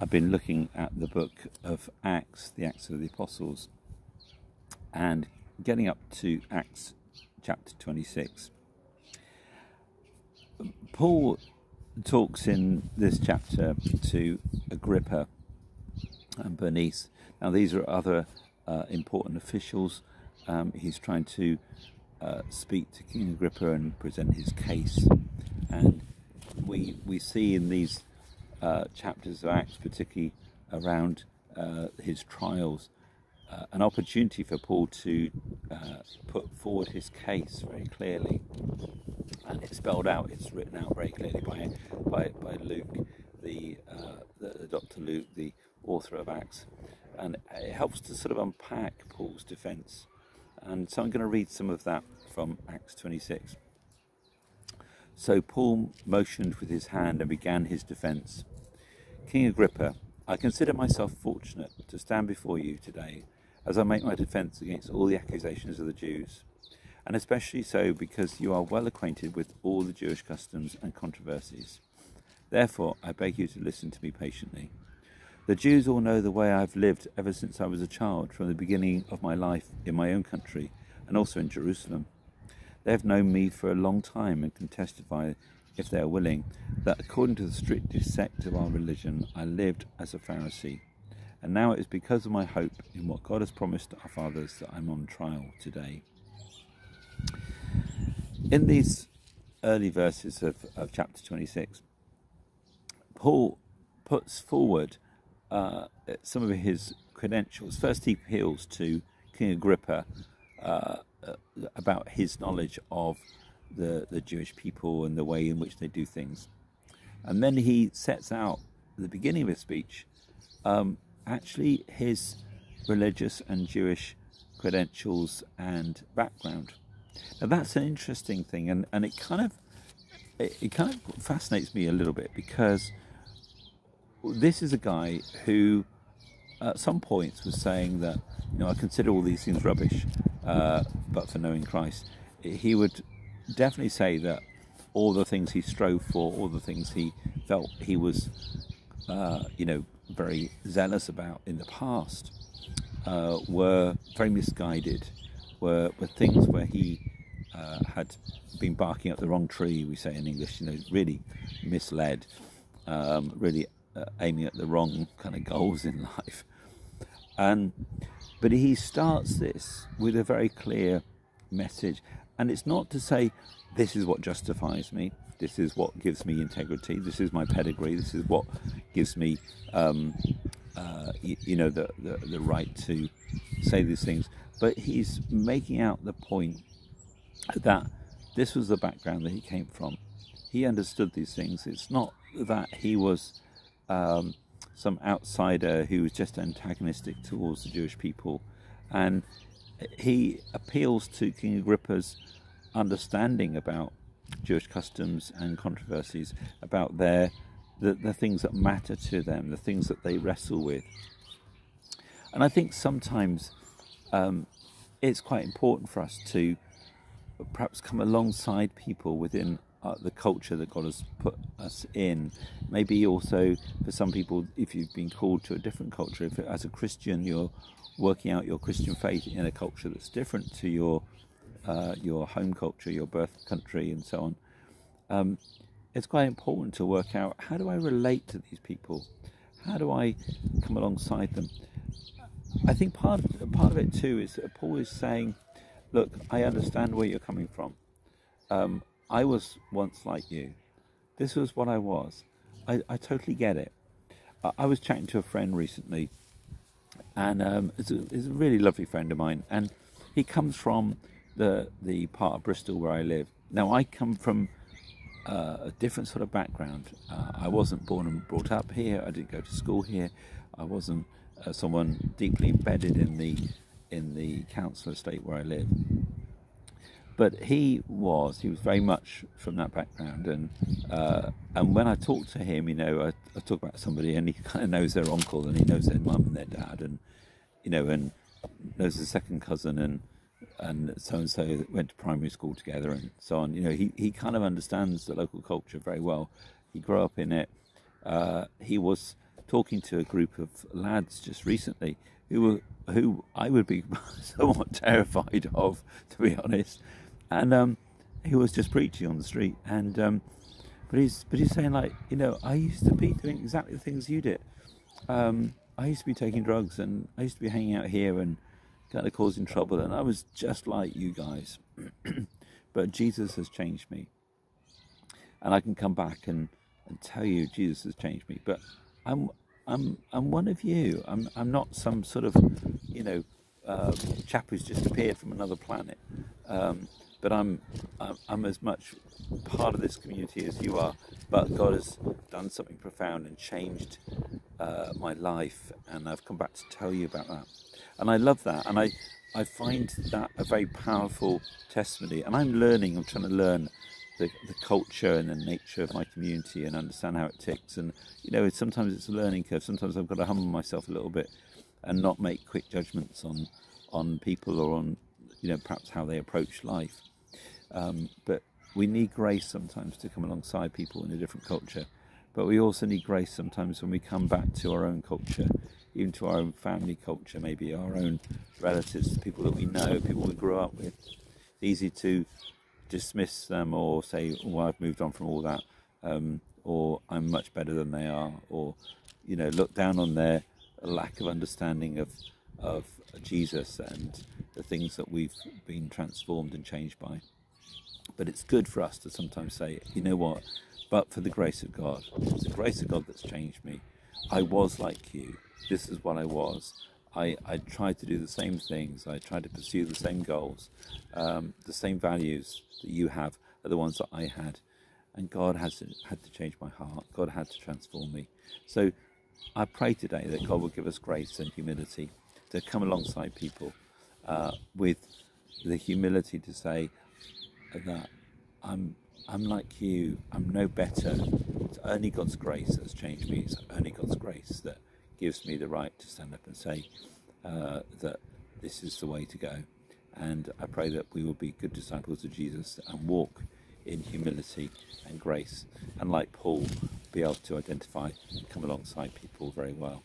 I've been looking at the book of Acts, the Acts of the Apostles, and getting up to Acts chapter 26. Paul talks in this chapter to Agrippa and Bernice. Now these are other important officials. He's trying to speak to King Agrippa and present his case. And we see in these chapters of Acts, particularly around his trials, an opportunity for Paul to put forward his case very clearly, and it's spelled out. It's written out very clearly by Luke, the Dr. Luke, the author of Acts, and it helps to sort of unpack Paul's defence. And so I'm going to read some of that from Acts 26. So Paul motioned with his hand and began his defence. King Agrippa, I consider myself fortunate to stand before you today as I make my defence against all the accusations of the Jews, and especially so because you are well acquainted with all the Jewish customs and controversies. Therefore, I beg you to listen to me patiently. The Jews all know the way I've lived ever since I was a child, from the beginning of my life in my own country and also in Jerusalem. They have known me for a long time and can testify, if they are willing, that according to the strictest sect of our religion, I lived as a Pharisee. And now it is because of my hope in what God has promised our fathers that I'm on trial today. In these early verses of chapter 26, Paul puts forward some of his credentials. First, he appeals to King Agrippa about his knowledge of the Jewish people and the way in which they do things. And then he sets out at the beginning of his speech actually his religious and Jewish credentials and background. Now that's an interesting thing, and it kind of fascinates me a little bit, because this is a guy who at some points was saying that, I consider all these things rubbish, but for knowing Christ. He would definitely say that all the things he strove for, all the things he felt he was very zealous about in the past, were very misguided, were things where he had been barking up the wrong tree, we say in English, really misled, really aiming at the wrong kind of goals in life. But he starts this with a very clear message, and it's not to say this is what justifies me, this is what gives me integrity, this is my pedigree, this is what gives me the right to say these things. But he's making out the point that this was the background that he came from. He understood these things. It's not that he was some outsider who was just antagonistic towards the Jewish people. And he appeals to King Agrippa's understanding about Jewish customs and controversies, about the things that matter to them, the things that they wrestle with. And I think sometimes it's quite important for us to perhaps come alongside people within the culture that God has put us in. Maybe also for some people, if you've been called to a different culture, if as a Christian you're working out your Christian faith in a culture that's different to your home culture, your birth country, and so on, it's quite important to work out, how do I relate to these people? How do I come alongside them? I think part of it too is that Paul is saying, look, I understand where you're coming from. I was once like you. This was what I was. I totally get it. I was chatting to a friend recently, and it's a really lovely friend of mine, and he comes from the part of Bristol where I live. Now, I come from a different sort of background. I wasn't born and brought up here. I didn't go to school here. I wasn't someone deeply embedded in the council estate where I live. But he was very much from that background, and when I talk to him, I talk about somebody, and he kind of knows their uncle, and he knows their mum and their dad, and and knows the second cousin, and so and so that went to primary school together, and so on. He kind of understands the local culture very well. He grew up in it. He was talking to a group of lads just recently who I would be somewhat terrified of, to be honest. And he was just preaching on the street, and but he's saying, like, you know, I used to be doing exactly the things you did. I used to be taking drugs, and I used to be hanging out here and kind of causing trouble, and I was just like you guys. But Jesus has changed me, and I can come back and tell you Jesus has changed me. But I'm one of you. I'm not some sort of, you know, chap who's just appeared from another planet. But I'm as much part of this community as you are. But God has done something profound and changed my life, and I've come back to tell you about that. And I love that, and I find that a very powerful testimony. And I'm trying to learn the culture and the nature of my community and understand how it ticks. And, you know, sometimes it's a learning curve. Sometimes I've got to humble myself a little bit and not make quick judgments on people or on, you know, perhaps how they approach life. But we need grace sometimes to come alongside people in a different culture. But we also need grace sometimes when we come back to our own culture, even to our own family culture, maybe our own relatives, people that we know, people we grew up with. It's easy to dismiss them or say, oh, I've moved on from all that, or I'm much better than they are, or, you know, look down on their lack of understanding of Jesus and the things that we've been transformed and changed by. But it's good for us to sometimes say, you know what, but for the grace of God, it's the grace of God that's changed me. I was like you. This is what I was. I tried to do the same things. I tried to pursue the same goals. The same values that you have are the ones that I had. And God had to change my heart. God had to transform me. So I pray today that God will give us grace and humility to come alongside people with the humility to say that I'm like you. I'm no better. It's only God's grace that's changed me. It's only God's grace that gives me the right to stand up and say that this is the way to go. And I pray that we will be good disciples of Jesus and walk in humility and grace, and like Paul, be able to identify and come alongside people very well.